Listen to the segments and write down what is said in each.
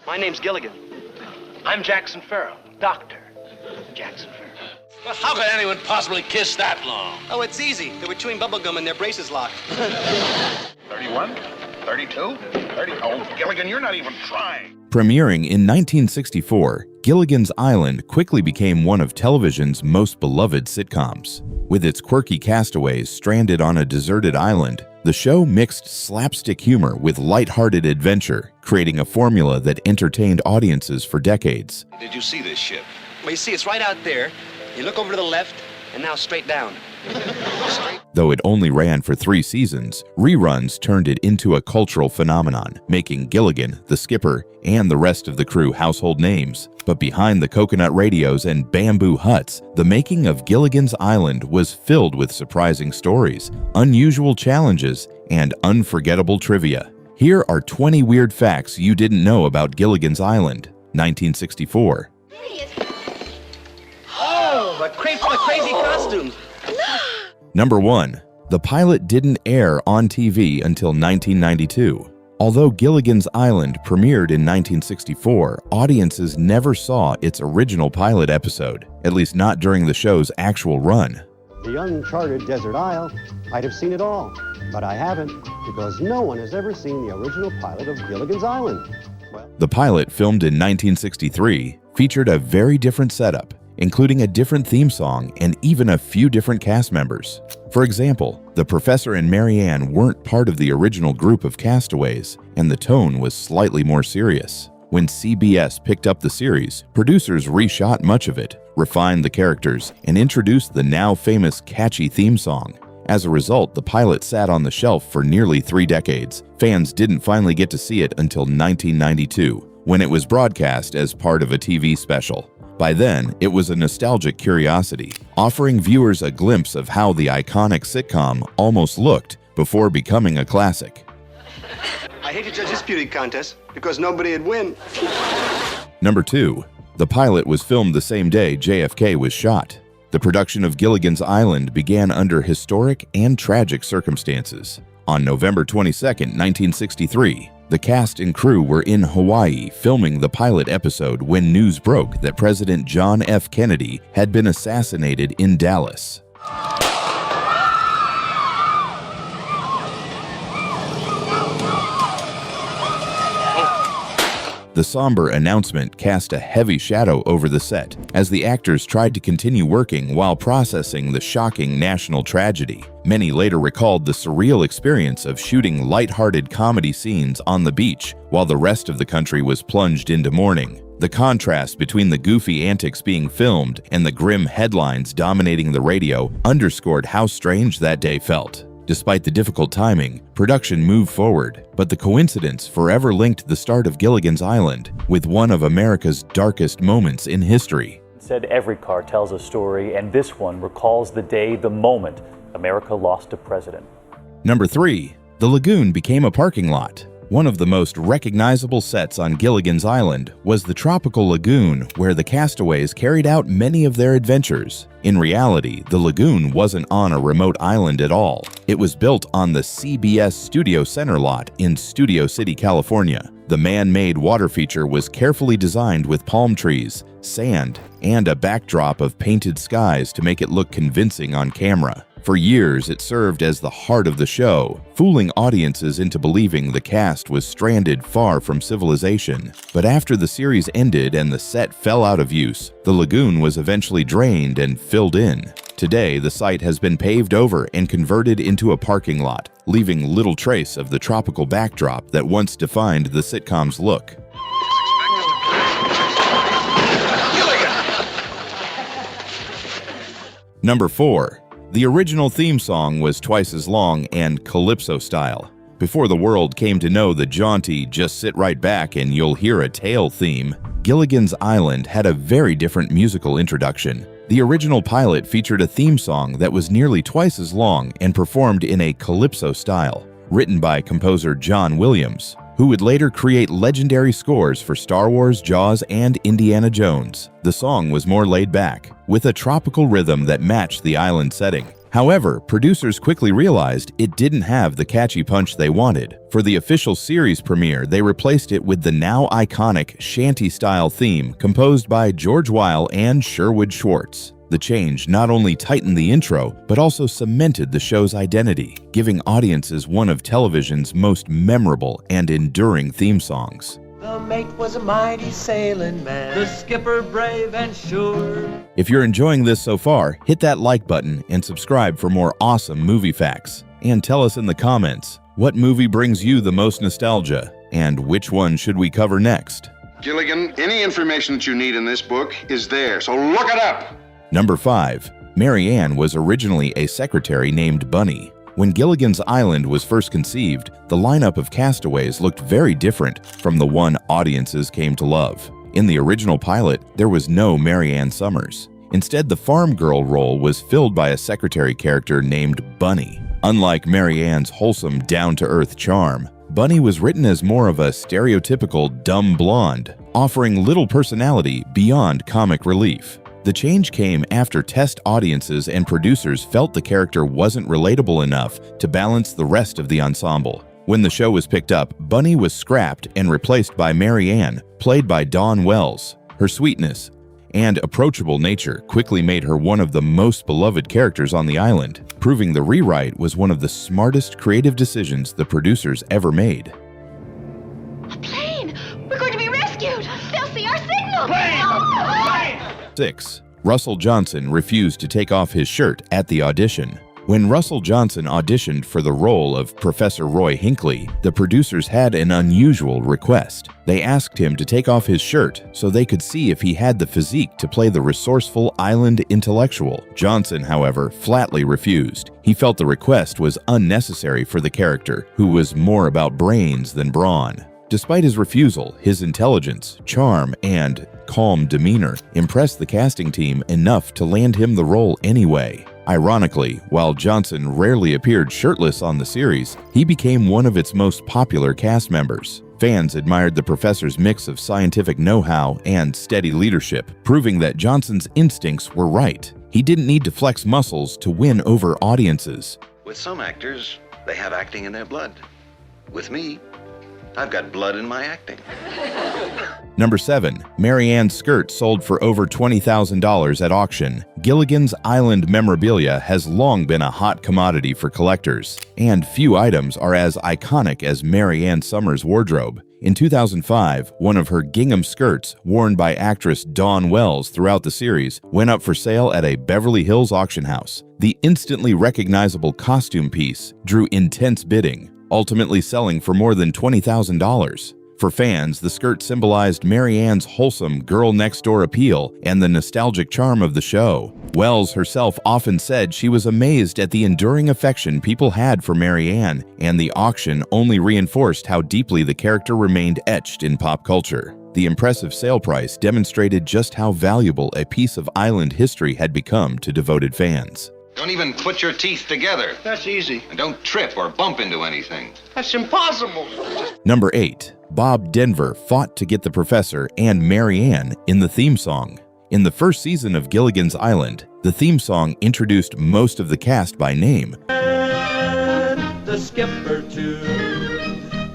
My name's Gilligan. I'm Jackson Farrell, Dr. Jackson Farrell. Well, how could anyone possibly kiss that long? Oh, it's easy. They were chewing bubble gum and their braces locked. 31, 32, 30. Oh, Gilligan, you're not even trying. Premiering in 1964, Gilligan's Island quickly became one of television's most beloved sitcoms. With its quirky castaways stranded on a deserted island, the show mixed slapstick humor with lighthearted adventure, creating a formula that entertained audiences for decades. Did you see this ship? Well, you see, it's right out there. You look over to the left, and now straight down. Though it only ran for 3 seasons, reruns turned it into a cultural phenomenon, making Gilligan, the skipper, and the rest of the crew household names. But behind the coconut radios and bamboo huts, the making of Gilligan's Island was filled with surprising stories, unusual challenges, and unforgettable trivia. Here are 20 weird facts you didn't know about Gilligan's Island, 1964. Oh, what crazy costumes. Number 1. The pilot didn't air on TV until 1992. Although Gilligan's Island premiered in 1964, audiences never saw its original pilot episode, at least not during the show's actual run. The uncharted desert isle, I'd have seen it all, but I haven't, because no one has ever seen the original pilot of Gilligan's Island. The pilot, filmed in 1963, featured a very different setup, including a different theme song and even a few different cast members. For example, the Professor and Mary Ann weren't part of the original group of castaways, and the tone was slightly more serious. When CBS picked up the series, producers reshot much of it, refined the characters, and introduced the now famous catchy theme song. As a result, the pilot sat on the shelf for nearly 3 decades. Fans didn't finally get to see it until 1992, when it was broadcast as part of a TV special. By then, it was a nostalgic curiosity, offering viewers a glimpse of how the iconic sitcom almost looked before becoming a classic. I hate to judge this beauty contest because nobody'd win. Number 2. The pilot was filmed the same day JFK was shot. The production of Gilligan's Island began under historic and tragic circumstances. On November 22, 1963, the cast and crew were in Hawaii filming the pilot episode when news broke that President John F. Kennedy had been assassinated in Dallas. The somber announcement cast a heavy shadow over the set as the actors tried to continue working while processing the shocking national tragedy. Many later recalled the surreal experience of shooting lighthearted comedy scenes on the beach while the rest of the country was plunged into mourning. The contrast between the goofy antics being filmed and the grim headlines dominating the radio underscored how strange that day felt. Despite the difficult timing, production moved forward, but the coincidence forever linked the start of Gilligan's Island with one of America's darkest moments in history. Said every car tells a story, and this one recalls the day, the moment America lost a president. Number 3. The lagoon became a parking lot. One of the most recognizable sets on Gilligan's Island was the tropical lagoon where the castaways carried out many of their adventures. In reality, the lagoon wasn't on a remote island at all. It was built on the CBS Studio Center lot in Studio City, California. The man-made water feature was carefully designed with palm trees, sand, and a backdrop of painted skies to make it look convincing on camera. For years, it served as the heart of the show, fooling audiences into believing the cast was stranded far from civilization. But after the series ended and the set fell out of use, the lagoon was eventually drained and filled in. Today, the site has been paved over and converted into a parking lot, leaving little trace of the tropical backdrop that once defined the sitcom's look. Number 4. The original theme song was twice as long and calypso style. Before the world came to know the jaunty, just sit right back and you'll hear a tale theme, Gilligan's Island had a very different musical introduction. The original pilot featured a theme song that was nearly twice as long and performed in a calypso style, written by composer John Williams, who would later create legendary scores for Star Wars, Jaws, and Indiana Jones. The song was more laid back, with a tropical rhythm that matched the island setting. However, producers quickly realized it didn't have the catchy punch they wanted. For the official series premiere, they replaced it with the now iconic shanty-style theme composed by George Weil and Sherwood Schwartz. The change not only tightened the intro, but also cemented the show's identity, giving audiences one of television's most memorable and enduring theme songs. The mate was a mighty sailing man, the skipper brave and sure. If you're enjoying this so far, hit that like button and subscribe for more awesome movie facts. And tell us in the comments, what movie brings you the most nostalgia, and which one should we cover next? Gilligan, any information that you need in this book is there, so look it up! Number 5. Mary Ann was originally a secretary named Bunny. When Gilligan's Island was first conceived, the lineup of castaways looked very different from the one audiences came to love. In the original pilot, there was no Mary Ann Summers. Instead, the farm girl role was filled by a secretary character named Bunny. Unlike Mary Ann's wholesome, down-to-earth charm, Bunny was written as more of a stereotypical dumb blonde, offering little personality beyond comic relief. The change came after test audiences and producers felt the character wasn't relatable enough to balance the rest of the ensemble. When the show was picked up, Bunny was scrapped and replaced by Mary Ann, played by Dawn Wells. Her sweetness and approachable nature quickly made her one of the most beloved characters on the island, proving the rewrite was one of the smartest creative decisions the producers ever made. A plane! We're going to be rescued! They'll see our signal! Plane! 6. Russell Johnson refused to take off his shirt at the audition. When Russell Johnson auditioned for the role of Professor Roy Hinckley, the producers had an unusual request. They asked him to take off his shirt so they could see if he had the physique to play the resourceful island intellectual. Johnson, however, flatly refused. He felt the request was unnecessary for the character, who was more about brains than brawn. Despite his refusal, his intelligence, charm, and calm demeanor impressed the casting team enough to land him the role anyway. Ironically, while Johnson rarely appeared shirtless on the series, he became one of its most popular cast members. Fans admired the professor's mix of scientific know-how and steady leadership, proving that Johnson's instincts were right. He didn't need to flex muscles to win over audiences. With some actors, they have acting in their blood. With me, I've got blood in my acting. Number 7. Mary Ann's skirt sold for over $20,000 at auction. Gilligan's Island memorabilia has long been a hot commodity for collectors, and few items are as iconic as Mary Ann Summers' wardrobe. In 2005, one of her gingham skirts, worn by actress Dawn Wells throughout the series, went up for sale at a Beverly Hills auction house. The instantly recognizable costume piece drew intense bidding, ultimately selling for more than $20,000. For fans, the skirt symbolized Mary Ann's wholesome girl-next-door appeal and the nostalgic charm of the show. Wells herself often said she was amazed at the enduring affection people had for Mary Ann, and the auction only reinforced how deeply the character remained etched in pop culture. The impressive sale price demonstrated just how valuable a piece of island history had become to devoted fans. Don't even put your teeth together. That's easy. And don't trip or bump into anything. That's impossible. Number 8. Bob Denver fought to get the professor and Mary Ann in the theme song. In the first season of Gilligan's Island, the theme song introduced most of the cast by name. The skipper too,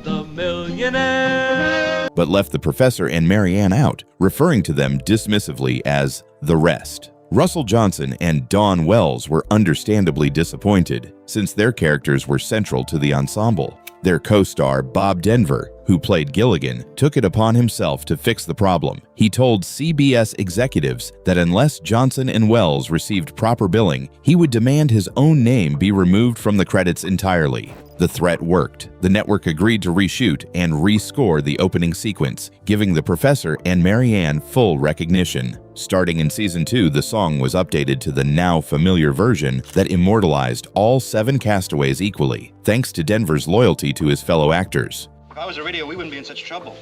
the millionaire. But left the professor and Mary Ann out, referring to them dismissively as the rest. Russell Johnson and Dawn Wells were understandably disappointed, since their characters were central to the ensemble. Their co-star, Bob Denver, who played Gilligan, took it upon himself to fix the problem. He told CBS executives that unless Johnson and Wells received proper billing, he would demand his own name be removed from the credits entirely. The threat worked. The network agreed to reshoot and rescore the opening sequence, giving the professor and Mary Ann full recognition. Starting in season 2, the song was updated to the now familiar version that immortalized all 7 castaways equally, thanks to Denver's loyalty to his fellow actors. If I was a radio, we wouldn't be in such trouble.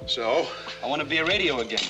So? I want to be a radio again.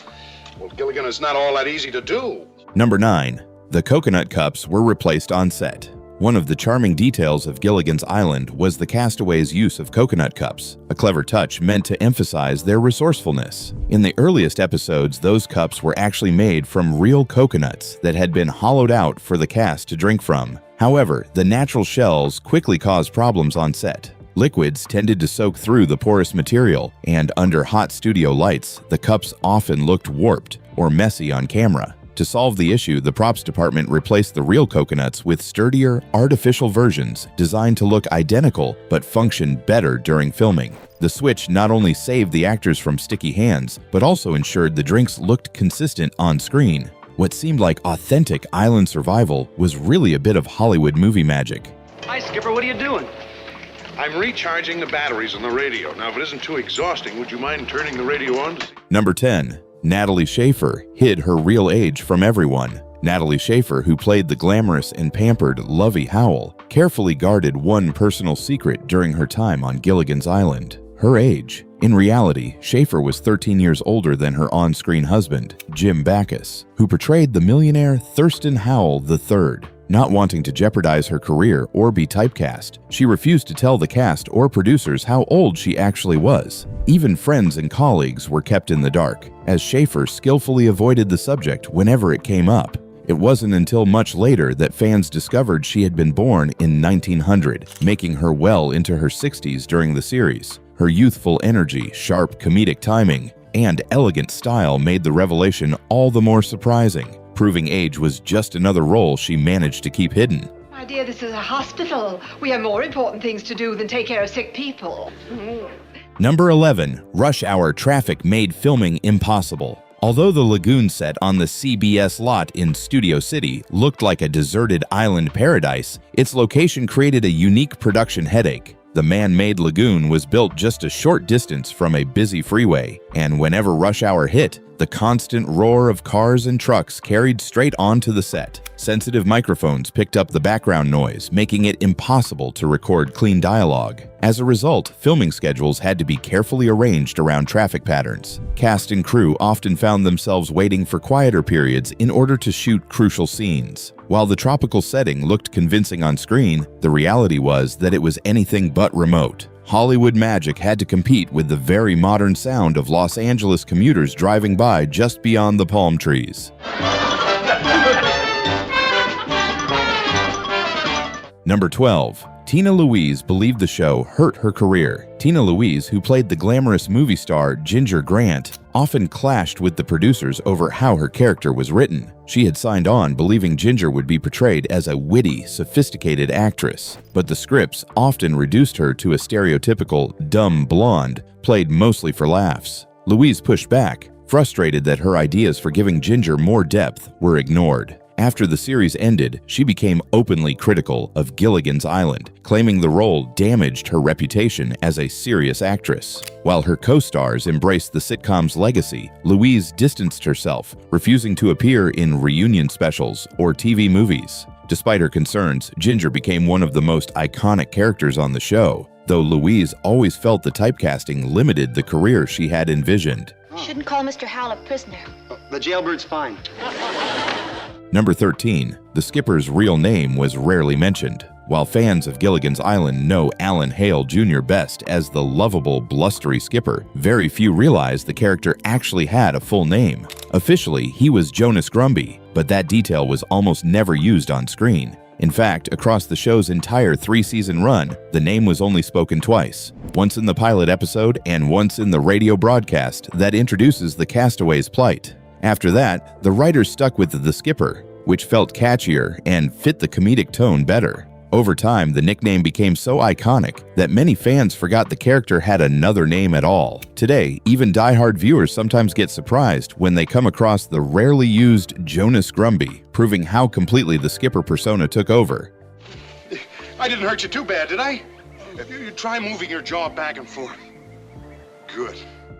Well, Gilligan, it's not all that easy to do. Number 9. The coconut cups were replaced on set. One of the charming details of Gilligan's Island was the castaways' use of coconut cups, a clever touch meant to emphasize their resourcefulness. In the earliest episodes, those cups were actually made from real coconuts that had been hollowed out for the cast to drink from. However, the natural shells quickly caused problems on set. Liquids tended to soak through the porous material, and under hot studio lights, the cups often looked warped or messy on camera. To solve the issue, the props department replaced the real coconuts with sturdier, artificial versions designed to look identical but function better during filming. The switch not only saved the actors from sticky hands, but also ensured the drinks looked consistent on screen. What seemed like authentic island survival was really a bit of Hollywood movie magic. Hi, Skipper, what are you doing? I'm recharging the batteries on the radio. Now, if it isn't too exhausting, would you mind turning the radio on? Number 10. Natalie Schafer hid her real age from everyone. Natalie Schafer, who played the glamorous and pampered Lovey Howell, carefully guarded one personal secret during her time on Gilligan's Island: her age. In reality, Schafer was 13 years older than her on-screen husband, Jim Backus, who portrayed the millionaire Thurston Howell III. Not wanting to jeopardize her career or be typecast, she refused to tell the cast or producers how old she actually was. Even friends and colleagues were kept in the dark, as Schafer skillfully avoided the subject whenever it came up. It wasn't until much later that fans discovered she had been born in 1900, making her well into her 60s during the series. Her youthful energy, sharp comedic timing, and elegant style made the revelation all the more surprising, proving age was just another role she managed to keep hidden. My dear, this is a hospital. We have more important things to do than take care of sick people. Number 11. Rush hour traffic made filming impossible. Although the lagoon set on the CBS lot in Studio City looked like a deserted island paradise, its location created a unique production headache. The man-made lagoon was built just a short distance from a busy freeway, and whenever rush hour hit, the constant roar of cars and trucks carried straight onto the set. Sensitive microphones picked up the background noise, making it impossible to record clean dialogue. As a result, filming schedules had to be carefully arranged around traffic patterns. Cast and crew often found themselves waiting for quieter periods in order to shoot crucial scenes. While the tropical setting looked convincing on screen, the reality was that it was anything but remote. Hollywood magic had to compete with the very modern sound of Los Angeles commuters driving by just beyond the palm trees. Number 12. Tina Louise believed the show hurt her career. Tina Louise, who played the glamorous movie star Ginger Grant, often clashed with the producers over how her character was written. She had signed on believing Ginger would be portrayed as a witty, sophisticated actress, but the scripts often reduced her to a stereotypical dumb blonde, played mostly for laughs. Louise pushed back, frustrated that her ideas for giving Ginger more depth were ignored. After the series ended, she became openly critical of Gilligan's Island, claiming the role damaged her reputation as a serious actress. While her co-stars embraced the sitcom's legacy, Louise distanced herself, refusing to appear in reunion specials or TV movies. Despite her concerns, Ginger became one of the most iconic characters on the show, though Louise always felt the typecasting limited the career she had envisioned. You shouldn't call Mr. Howell a prisoner. The jailbird's fine. Number 13. The skipper's real name was rarely mentioned. While fans of Gilligan's Island know Alan Hale Jr. best as the lovable, blustery skipper, very few realize the character actually had a full name. Officially, he was Jonas Grumby, but that detail was almost never used on screen. In fact, across the show's entire 3-season run, the name was only spoken twice, once in the pilot episode and once in the radio broadcast that introduces the castaways' plight. After that, the writers stuck with the skipper, which felt catchier and fit the comedic tone better. Over time, the nickname became so iconic that many fans forgot the character had another name at all. Today, even diehard viewers sometimes get surprised when they come across the rarely used Jonas Grumby, proving how completely the skipper persona took over. I didn't hurt you too bad, did I? You try moving your jaw back and forth. Good.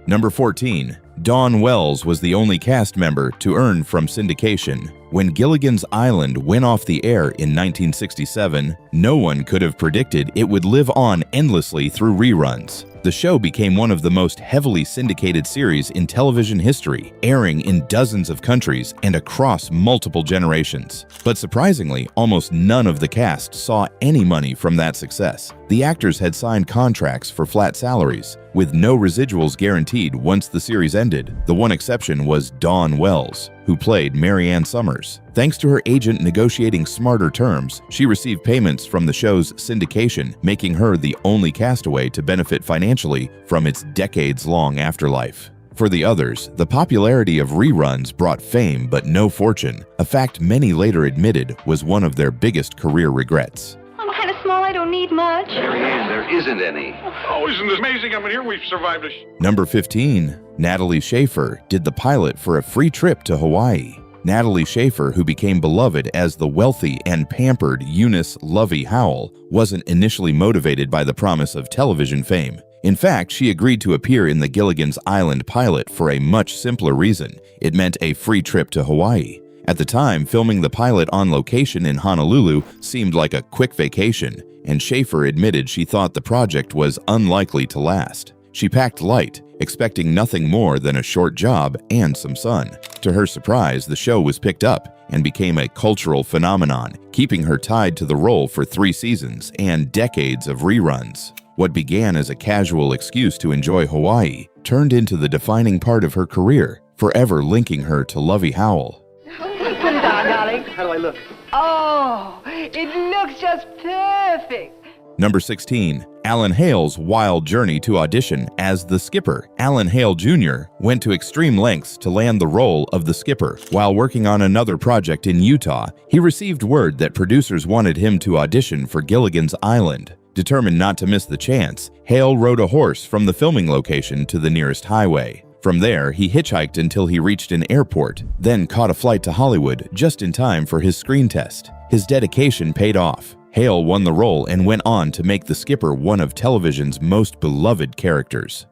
Number 14. Dawn Wells was the only cast member to earn from syndication. When Gilligan's Island went off the air in 1967, no one could have predicted it would live on endlessly through reruns. The show became one of the most heavily syndicated series in television history, airing in dozens of countries and across multiple generations. But surprisingly, almost none of the cast saw any money from that success. The actors had signed contracts for flat salaries, with no residuals guaranteed once the series ended. The one exception was Dawn Wells, who played Mary Ann Summers. Thanks to her agent negotiating smarter terms, she received payments from the show's syndication, making her the only castaway to benefit financially from its decades-long afterlife. For the others, the popularity of reruns brought fame but no fortune, a fact many later admitted was one of their biggest career regrets. I'm kind of small, I don't need much. Marianne, there isn't any. Oh, isn't this amazing? I mean, here we've survived Number 15. Natalie Schafer did the pilot for a free trip to Hawaii. Natalie Schafer, who became beloved as the wealthy and pampered Eunice Lovey Howell, wasn't initially motivated by the promise of television fame. In fact, she agreed to appear in the Gilligan's Island pilot for a much simpler reason. It meant a free trip to Hawaii. At the time, filming the pilot on location in Honolulu seemed like a quick vacation, and Schafer admitted she thought the project was unlikely to last. She packed light, expecting nothing more than a short job and some sun. To her surprise, the show was picked up and became a cultural phenomenon, keeping her tied to the role for 3 seasons and decades of reruns. What began as a casual excuse to enjoy Hawaii turned into the defining part of her career, forever linking her to Lovey Howell. Put it on, darling. How do I look? Oh, it looks just perfect. Number 16. Alan Hale's wild journey to audition as the skipper. Alan Hale Jr. went to extreme lengths to land the role of the skipper. While working on another project in Utah, he received word that producers wanted him to audition for Gilligan's Island. Determined not to miss the chance, Hale rode a horse from the filming location to the nearest highway. From there, he hitchhiked until he reached an airport, then caught a flight to Hollywood just in time for his screen test. His dedication paid off. Hale won the role and went on to make the skipper one of television's most beloved characters.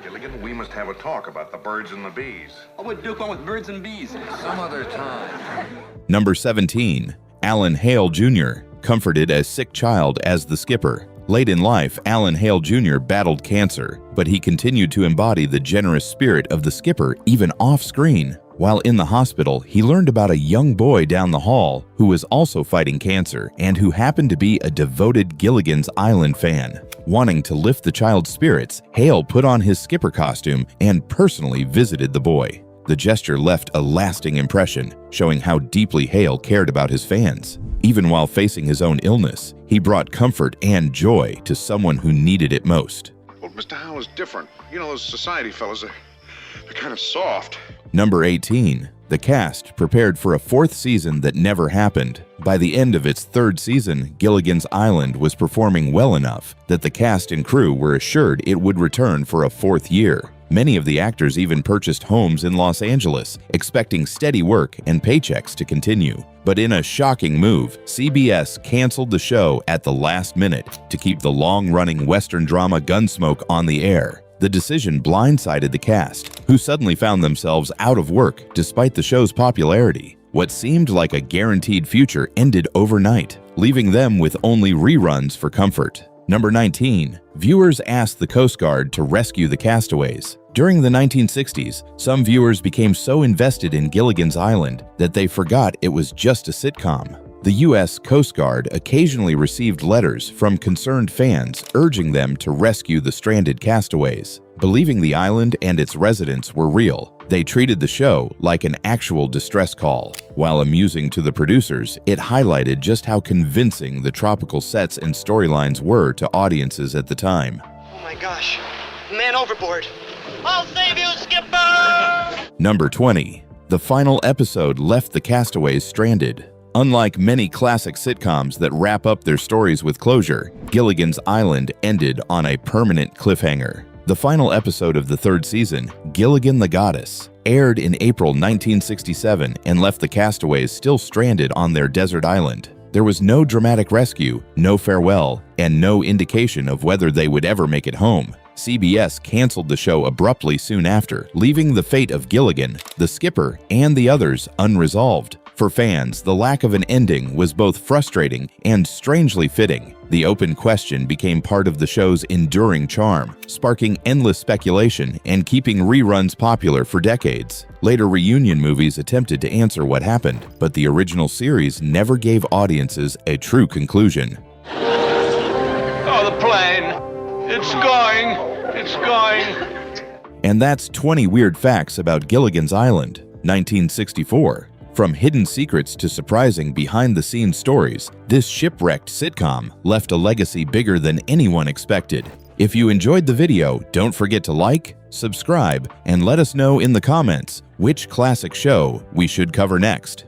Gilligan, we must have a talk about the birds and the bees. What would Duke want with birds and bees? Some other time. Number 17. Alan Hale Jr. comforted a sick child as the skipper. Late in life, Alan Hale Jr. battled cancer, but he continued to embody the generous spirit of the skipper even off-screen. While in the hospital, he learned about a young boy down the hall who was also fighting cancer and who happened to be a devoted Gilligan's Island fan. Wanting to lift the child's spirits, Hale put on his skipper costume and personally visited the boy. The gesture left a lasting impression, showing how deeply Hale cared about his fans. Even while facing his own illness, he brought comfort and joy to someone who needed it most. Well, Mr. Howe is different. You know, those society fellas, they're kind of soft. Number 18. The cast prepared for a 4th season that never happened. By the end of its 3rd season, Gilligan's Island was performing well enough that the cast and crew were assured it would return for a 4th year. Many of the actors even purchased homes in Los Angeles, expecting steady work and paychecks to continue. But in a shocking move, CBS canceled the show at the last minute to keep the long-running Western drama Gunsmoke on the air. The decision blindsided the cast, who suddenly found themselves out of work despite the show's popularity. What seemed like a guaranteed future ended overnight, leaving them with only reruns for comfort. Number 19. Viewers asked the Coast Guard to rescue the castaways. During the 1960s, some viewers became so invested in Gilligan's Island that they forgot it was just a sitcom. The U.S. Coast Guard occasionally received letters from concerned fans urging them to rescue the stranded castaways. Believing the island and its residents were real, they treated the show like an actual distress call. While amusing to the producers, it highlighted just how convincing the tropical sets and storylines were to audiences at the time. Oh my gosh. Man overboard. I'll save you, Skipper! Number 20. The final episode left the castaways stranded. Unlike many classic sitcoms that wrap up their stories with closure, Gilligan's Island ended on a permanent cliffhanger. The final episode of the 3rd season, Gilligan the Goddess, aired in April 1967 and left the castaways still stranded on their desert island. There was no dramatic rescue, no farewell, and no indication of whether they would ever make it home. CBS canceled the show abruptly soon after, leaving the fate of Gilligan, the skipper, and the others unresolved. For fans, the lack of an ending was both frustrating and strangely fitting. The open question became part of the show's enduring charm, sparking endless speculation and keeping reruns popular for decades. Later reunion movies attempted to answer what happened, but the original series never gave audiences a true conclusion. Oh, the plane! It's going! It's going! And that's 20 weird facts about Gilligan's Island, 1964. From hidden secrets to surprising behind-the-scenes stories, this shipwrecked sitcom left a legacy bigger than anyone expected. If you enjoyed the video, don't forget to like, subscribe, and let us know in the comments which classic show we should cover next.